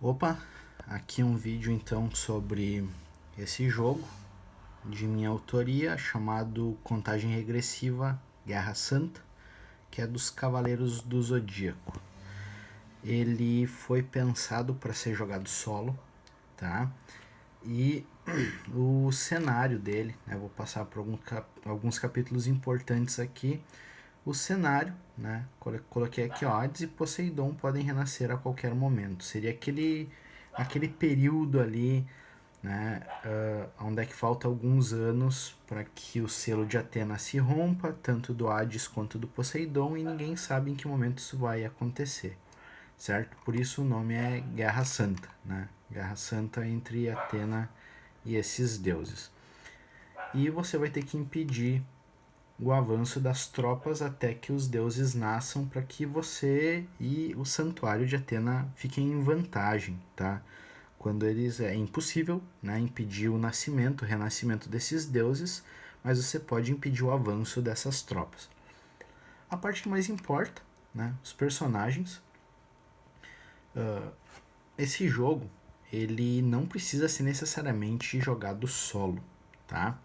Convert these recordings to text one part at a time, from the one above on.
Opa, aqui um vídeo então sobre esse jogo de minha autoria chamado Contagem Regressiva Guerra Santa, que é dos Cavaleiros do Zodíaco. Ele foi pensado para ser jogado solo, tá? E o cenário dele, né, vou passar por alguns capítulos importantes aqui. O cenário, né, coloquei aqui, ó, Hades e Poseidon podem renascer a qualquer momento. Seria aquele período ali, né, onde é que falta alguns anos para que o selo de Atena se rompa, tanto do Hades quanto do Poseidon, e ninguém sabe em que momento isso vai acontecer, certo? Por isso o nome é Guerra Santa, né? Guerra Santa entre Atena e esses deuses. E você vai ter que impedir o avanço das tropas até que os deuses nasçam, para que você e o santuário de Atena fiquem em vantagem, tá? Quando eles é impossível, né, impedir o renascimento desses deuses, mas você pode impedir o avanço dessas tropas. A parte que mais importa, né, os personagens. Esse jogo ele não precisa ser necessariamente jogado solo, tá?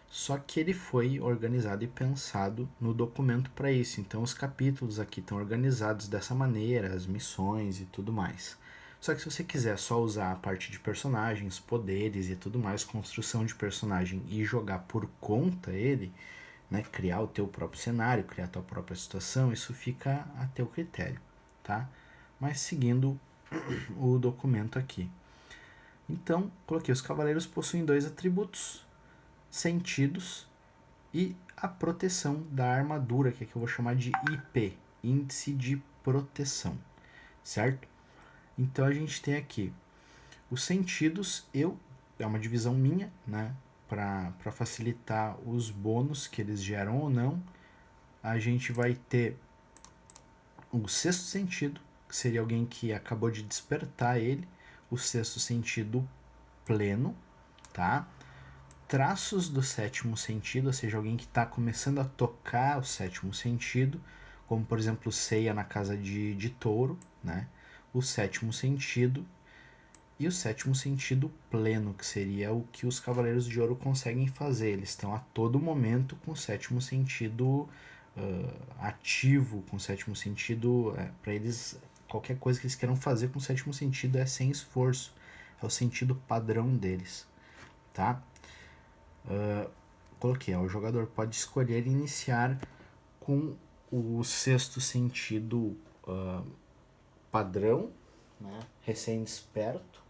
Só que ele foi organizado e pensado no documento para isso. Então os capítulos aqui estão organizados dessa maneira, as missões e tudo mais. Só que se você quiser só usar a parte de personagens, poderes e tudo mais, construção de personagem e jogar por conta ele, né, criar o teu próprio cenário, criar a tua própria situação, isso fica a teu critério, tá? Mas seguindo o documento aqui. Então, coloquei: os cavaleiros possuem dois atributos: sentidos e a proteção da armadura, que eu vou chamar de IP, índice de proteção, certo? Então a gente tem aqui os sentidos. É uma divisão minha, né, para facilitar os bônus que eles geram ou não. A gente vai ter o sexto sentido, que seria alguém que acabou de despertar ele, o sexto sentido pleno, tá? Traços do sétimo sentido, ou seja, alguém que está começando a tocar o sétimo sentido, como por exemplo Seiya na casa de Touro, né? O sétimo sentido e o sétimo sentido pleno, que seria o que os Cavaleiros de Ouro conseguem fazer. Eles estão a todo momento com o sétimo sentido ativo, com o sétimo sentido, para eles, qualquer coisa que eles queiram fazer com o sétimo sentido é sem esforço, é o sentido padrão deles, tá? Coloquei, o jogador pode escolher iniciar com o sexto sentido padrão, né, recém-desperto,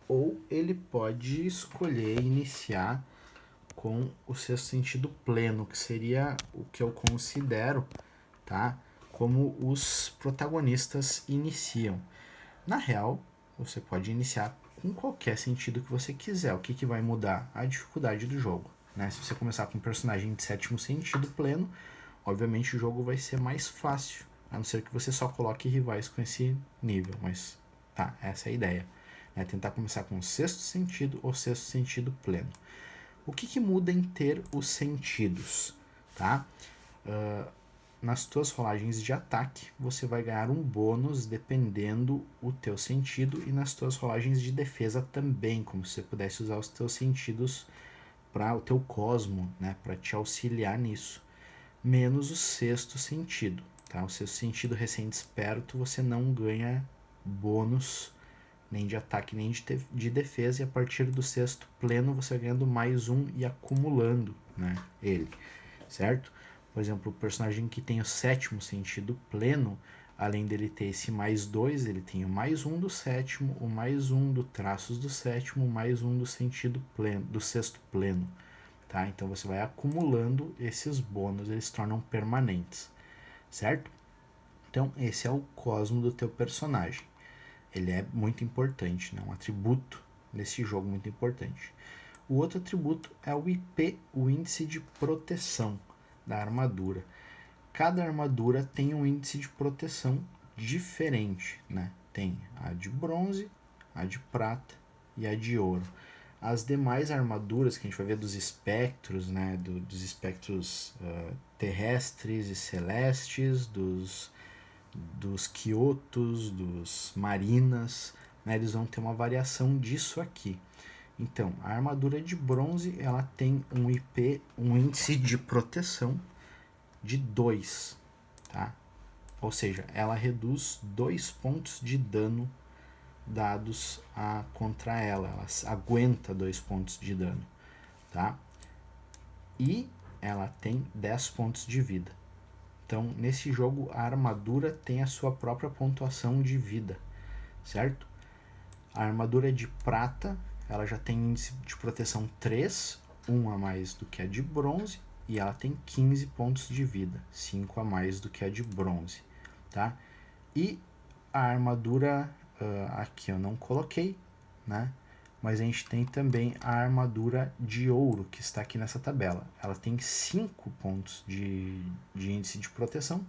ou ele pode escolher iniciar com o sexto sentido pleno, que seria o que eu considero, tá, como os protagonistas iniciam. Na real, você pode iniciar com qualquer sentido que você quiser. O que vai mudar? A dificuldade do jogo, né? Se você começar com um personagem de sétimo sentido pleno, obviamente o jogo vai ser mais fácil, a não ser que você só coloque rivais com esse nível, mas tá, essa é a ideia, né? Tentar começar com o sexto sentido ou sexto sentido pleno. O que muda em ter os sentidos, tá? Nas tuas rolagens de ataque, você vai ganhar um bônus dependendo o teu sentido, e nas tuas rolagens de defesa também, como se você pudesse usar os teus sentidos para o teu cosmo, né, para te auxiliar nisso. Menos o sexto sentido, tá? O sexto sentido recém-desperto, você não ganha bônus nem de ataque nem de defesa, e a partir do sexto pleno você vai ganhando mais um e acumulando, né, ele, certo? Por exemplo, o personagem que tem o sétimo sentido pleno, além dele ter esse mais dois, ele tem o mais um do sétimo, o mais um do traços do sétimo, o mais um do sentido pleno, do sexto pleno, tá? Então você vai acumulando esses bônus, eles se tornam permanentes, certo? Então esse é o cosmo do teu personagem. Ele é muito importante, né? Um atributo desse jogo muito importante. O outro atributo é o IP, o índice de proteção da armadura. Cada armadura tem um índice de proteção diferente, né? Tem a de bronze, a de prata e a de ouro. As demais armaduras que a gente vai ver dos espectros, né? Dos espectros terrestres e celestes, dos dos Kyotos, dos Marinas, né? Eles vão ter uma variação disso aqui. Então, a armadura de bronze, ela tem um IP, um índice de proteção de 2, tá? Ou seja, ela reduz 2 pontos de dano dados contra ela. Ela aguenta 2 pontos de dano, tá? E ela tem 10 pontos de vida. Então, nesse jogo, a armadura tem a sua própria pontuação de vida, certo? A armadura de prata, ela já tem índice de proteção 3, 1 a mais do que a de bronze, e ela tem 15 pontos de vida, 5 a mais do que a de bronze, tá? E a armadura, aqui eu não coloquei, né? Mas a gente tem também a armadura de ouro, que está aqui nessa tabela. Ela tem 5 pontos de índice de proteção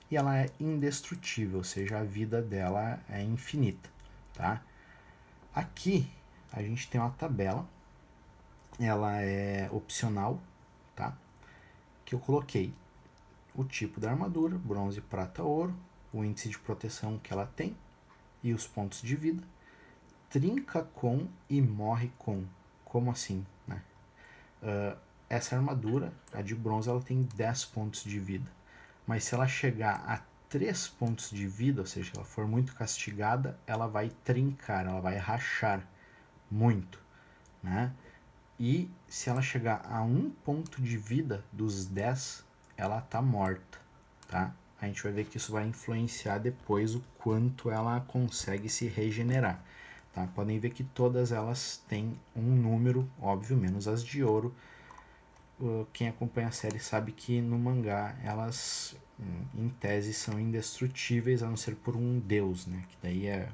e ela é indestrutível, ou seja, a vida dela é infinita, tá? Aqui a gente tem uma tabela, ela é opcional, tá? Que eu coloquei o tipo da armadura, bronze, prata, ouro, o índice de proteção que ela tem e os pontos de vida. Trinca com e morre com. Como assim, né? Essa armadura, a de bronze, ela tem 10 pontos de vida. Mas se ela chegar a 3 pontos de vida, ou seja, ela for muito castigada, ela vai trincar, ela vai rachar muito, né? E se ela chegar a 1 ponto de vida dos 10, ela tá morta, tá? A gente vai ver que isso vai influenciar depois o quanto ela consegue se regenerar. Tá? Podem ver que todas elas têm um número, óbvio, menos as de ouro. Quem acompanha a série sabe que no mangá elas, em tese, são indestrutíveis, a não ser por um deus, né? Que daí é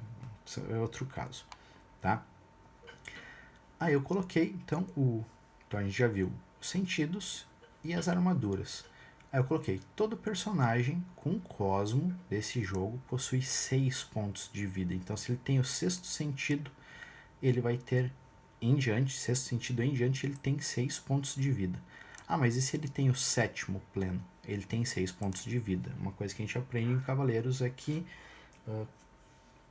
outro caso, tá? Aí eu coloquei, então, então a gente já viu os sentidos e as armaduras. Aí eu coloquei, todo personagem com Cosmo desse jogo possui 6 pontos de vida. Então, se ele tem o sexto sentido, ele vai ter em diante, sexto sentido em diante, ele tem 6 pontos de vida. Ah, mas e se ele tem o sétimo pleno? Ele tem 6 pontos de vida. Uma coisa que a gente aprende em Cavaleiros é que,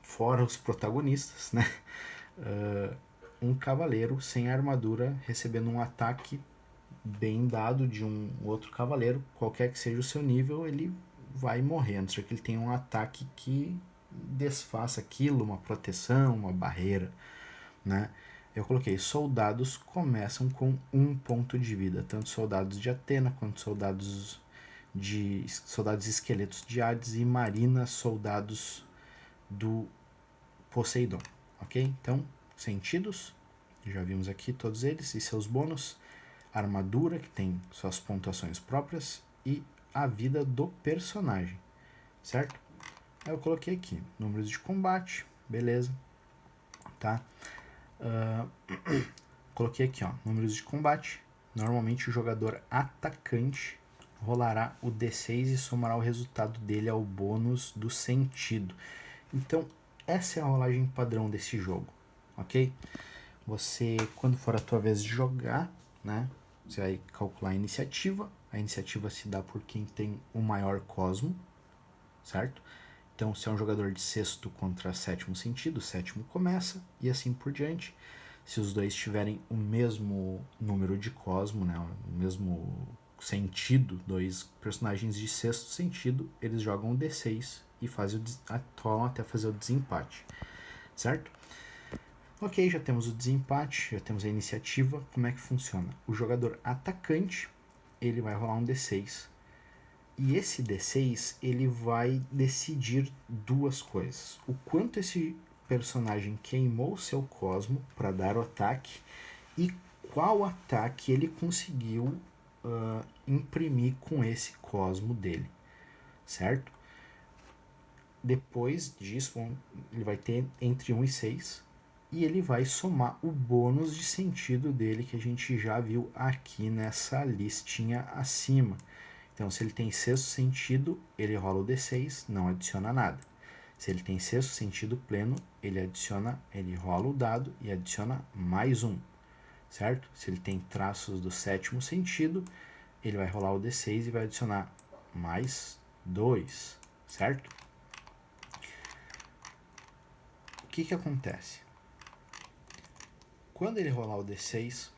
fora os protagonistas, né? Um cavaleiro sem armadura recebendo um ataque bem dado de um outro cavaleiro, qualquer que seja o seu nível, ele vai morrer, a não ser que ele tenha um ataque que desfaça aquilo, uma proteção, uma barreira, né? Eu coloquei, soldados começam com 1 ponto de vida, tanto soldados de Atena quanto soldados esqueletos de Hades e Marina, soldados do Poseidon, ok? Então, sentidos, já vimos aqui todos eles e seus bônus, armadura, que tem suas pontuações próprias, e a vida do personagem, certo? Aí eu coloquei aqui, números de combate, beleza, tá? Coloquei aqui, ó, números de combate. Normalmente o jogador atacante rolará o D6 e somará o resultado dele ao bônus do sentido. Então, essa é a rolagem padrão desse jogo, ok? Você, quando for a tua vez de jogar, né, você vai calcular a iniciativa. A iniciativa se dá por quem tem o maior cosmo, certo? Então, se é um jogador de sexto contra sétimo sentido, o sétimo começa e assim por diante. Se os dois tiverem o mesmo número de cosmo, né, o mesmo sentido, dois personagens de sexto sentido, eles jogam o D6 e rolam até fazer o desempate, certo? Ok, já temos o desempate, já temos a iniciativa. Como é que funciona? O jogador atacante, ele vai rolar um D6. E esse D6, ele vai decidir duas coisas. O quanto esse personagem queimou seu cosmo para dar o ataque e qual ataque ele conseguiu imprimir com esse cosmo dele, certo? Depois disso, ele vai ter entre 1 e 6 e ele vai somar o bônus de sentido dele que a gente já viu aqui nessa listinha acima. Então, se ele tem sexto sentido, ele rola o D6, não adiciona nada. Se ele tem sexto sentido pleno, ele rola o dado e adiciona mais 1, certo? Se ele tem traços do sétimo sentido, ele vai rolar o D6 e vai adicionar mais 2, certo? que acontece? Quando ele rolar o D6,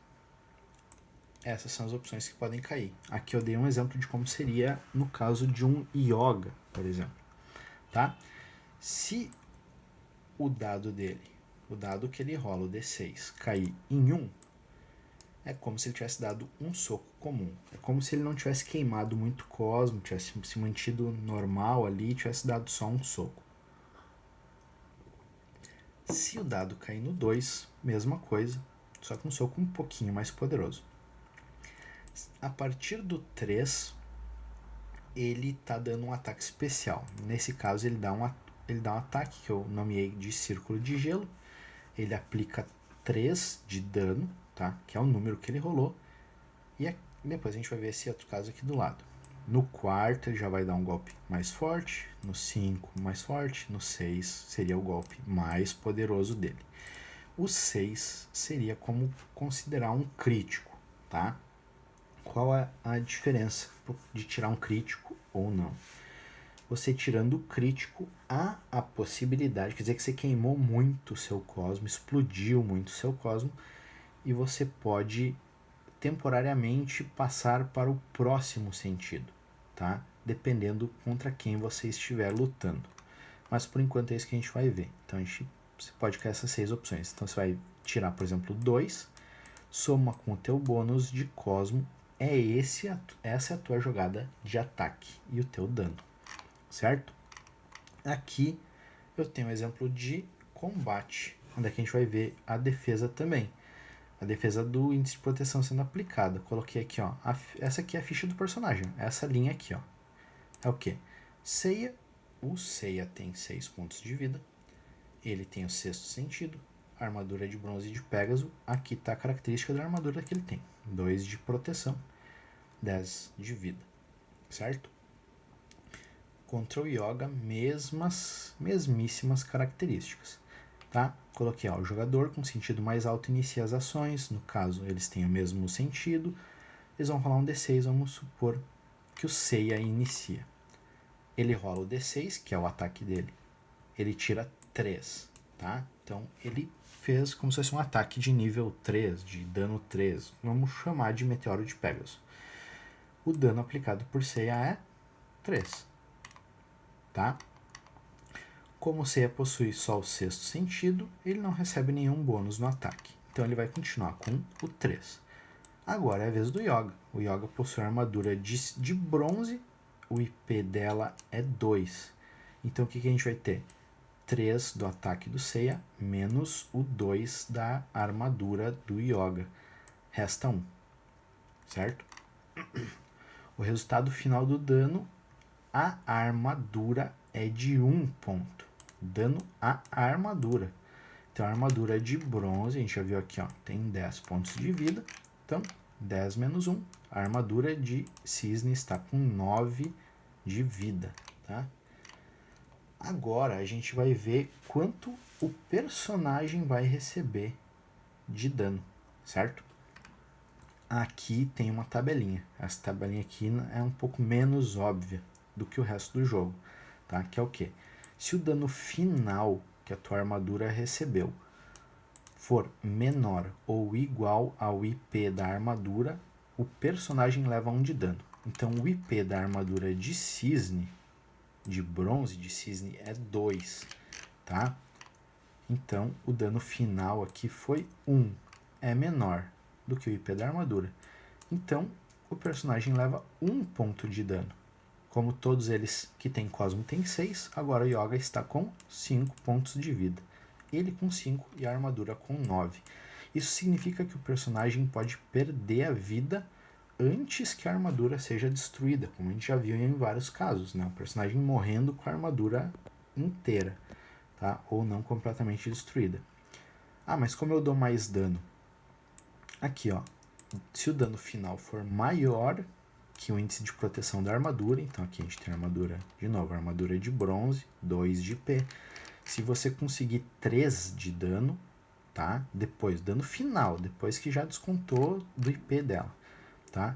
essas são as opções que podem cair. Aqui eu dei um exemplo de como seria no caso de um Yoga, por exemplo. Tá? Se o dado dele, o dado que ele rola, o D6, cair em 1, é como se ele tivesse dado um soco comum. É como se ele não tivesse queimado muito cosmo, tivesse se mantido normal ali e tivesse dado só um soco. Se o dado cair no 2, mesma coisa, só que um soco um pouquinho mais poderoso. A partir do 3, ele tá dando um ataque especial. Nesse caso, ele dá um ataque que eu nomeei de círculo de gelo. Ele aplica 3 de dano, tá? Que é o número que ele rolou. E depois a gente vai ver esse outro caso aqui do lado. No 4 ele já vai dar um golpe mais forte, no 5 mais forte, no 6 seria o golpe mais poderoso dele. O 6 seria como considerar um crítico, tá? Qual é a diferença de tirar um crítico ou não? Você tirando o crítico, há a possibilidade, quer dizer que você queimou muito o seu cosmo, explodiu muito o seu cosmo, e você pode temporariamente passar para o próximo sentido, tá? Dependendo contra quem você estiver lutando. Mas por enquanto é isso que a gente vai ver. Então você pode criar essas 6 opções. Então você vai tirar, por exemplo, 2, soma com o teu bônus de cosmo, essa é a tua jogada de ataque e o teu dano, certo? Aqui eu tenho um exemplo de combate, onde aqui a gente vai ver a defesa também. A defesa do índice de proteção sendo aplicada. Coloquei aqui, ó. Essa aqui é a ficha do personagem. Essa linha aqui, ó. É o quê? Seiya. O Seiya tem 6 pontos de vida. Ele tem o sexto sentido. Armadura de bronze de Pégaso. Aqui está a característica da armadura que ele tem. 2 de proteção. 10 de vida. Certo? Contra o Yoga, mesmíssimas características. Tá? Coloquei, ó, o jogador com sentido mais alto inicia as ações. No caso, eles têm o mesmo sentido. Eles vão rolar um D6, vamos supor que o Seiya inicia. Ele rola o D6, que é o ataque dele. Ele tira 3, tá? Então, ele fez como se fosse um ataque de nível 3, de dano 3. Vamos chamar de Meteoro de Pégaso. O dano aplicado por Seiya é 3, tá? Como o Seiya possui só o sexto sentido, ele não recebe nenhum bônus no ataque. Então ele vai continuar com o 3. Agora é a vez do Yoga. O Yoga possui armadura de bronze, o IP dela é 2. Então o que a gente vai ter? 3 do ataque do Seiya menos o 2 da armadura do Yoga. Resta 1. Certo? O resultado final do dano, a armadura é de 1 ponto. Dano à armadura. Então a armadura de bronze, a gente já viu aqui, ó, tem 10 pontos de vida. Então, 10 menos 1. A armadura de cisne está com 9 de vida, tá? Agora a gente vai ver quanto o personagem vai receber de dano, certo? Aqui tem uma tabelinha. Essa tabelinha aqui é um pouco menos óbvia do que o resto do jogo, tá? Que é o quê? Se o dano final que a tua armadura recebeu for menor ou igual ao IP da armadura, o personagem leva 1 de dano. Então o IP da armadura de cisne, de bronze de cisne, é 2, tá? Então o dano final aqui foi 1, é menor do que o IP da armadura. Então o personagem leva 1 ponto de dano. Como todos eles que tem Cosmo tem 6, agora o Yoga está com 5 pontos de vida. Ele com 5 e a armadura com 9. Isso significa que o personagem pode perder a vida antes que a armadura seja destruída, como a gente já viu em vários casos, né? O personagem morrendo com a armadura inteira, tá? Ou não completamente destruída. Ah, mas como eu dou mais dano? Aqui, ó. Se o dano final for maior que o índice de proteção da armadura, então aqui a gente tem a armadura, de novo, a armadura de bronze, 2 de IP. Se você conseguir 3 de dano, tá? Depois, dano final, depois que já descontou do IP dela, tá?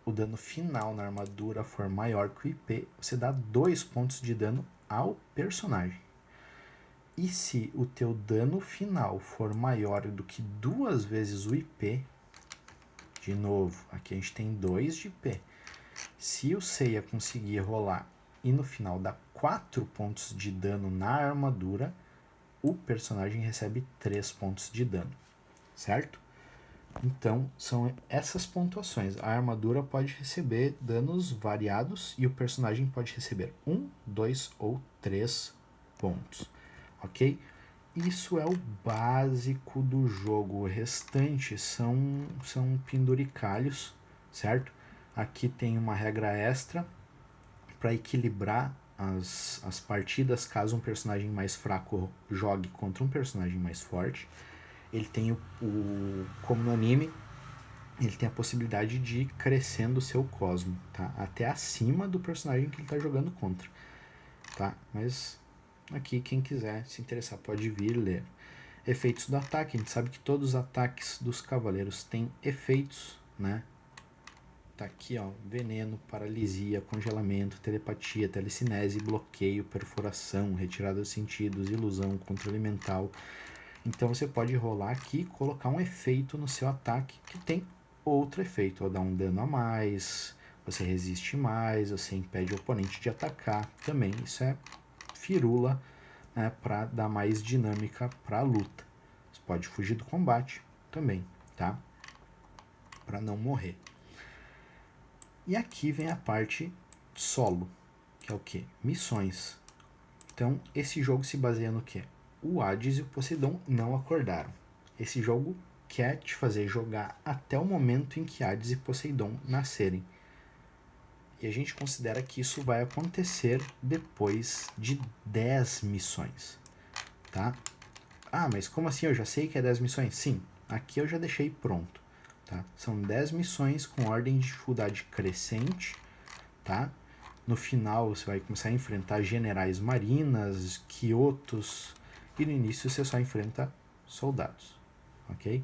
O dano final na armadura for maior que o IP, você dá 2 pontos de dano ao personagem. E se o teu dano final for maior do que 2 vezes o IP, de novo, aqui a gente tem 2 de IP. Se o Seiya conseguir rolar e no final dar 4 pontos de dano na armadura, o personagem recebe 3 pontos de dano, certo? Então, são essas pontuações. A armadura pode receber danos variados e o personagem pode receber 1, 2 ou 3 pontos, ok? Isso é o básico do jogo. O restante são penduricalhos, certo? Aqui tem uma regra extra para equilibrar as partidas caso um personagem mais fraco jogue contra um personagem mais forte. Ele tem como no anime, ele tem a possibilidade de ir crescendo o seu cosmo, tá? Até acima do personagem que ele está jogando contra, tá? Mas aqui quem quiser se interessar pode vir ler. Efeitos do ataque, a gente sabe que todos os ataques dos cavaleiros têm efeitos, né? Tá aqui, ó, veneno, paralisia, congelamento, telepatia, telecinese, bloqueio, perfuração, retirada dos sentidos, ilusão, controle mental. Então você pode rolar aqui e colocar um efeito no seu ataque que tem outro efeito, ó, dá um dano a mais, você resiste mais, você impede o oponente de atacar também. Isso é firula, né, para dar mais dinâmica para a luta. Você pode fugir do combate também, tá? Para não morrer. E aqui vem a parte solo, que é o que? Missões. Então, esse jogo se baseia no que? O Hades e o Poseidon não acordaram. Esse jogo quer te fazer jogar até o momento em que Hades e Poseidon nascerem. E a gente considera que isso vai acontecer depois de 10 missões, tá? Ah, mas como assim? Eu já sei que é 10 missões? Sim, aqui eu já deixei pronto, tá? São 10 missões com ordem de dificuldade crescente, tá? No final você vai começar a enfrentar generais marinas, quiotos, e no início você só enfrenta soldados, ok?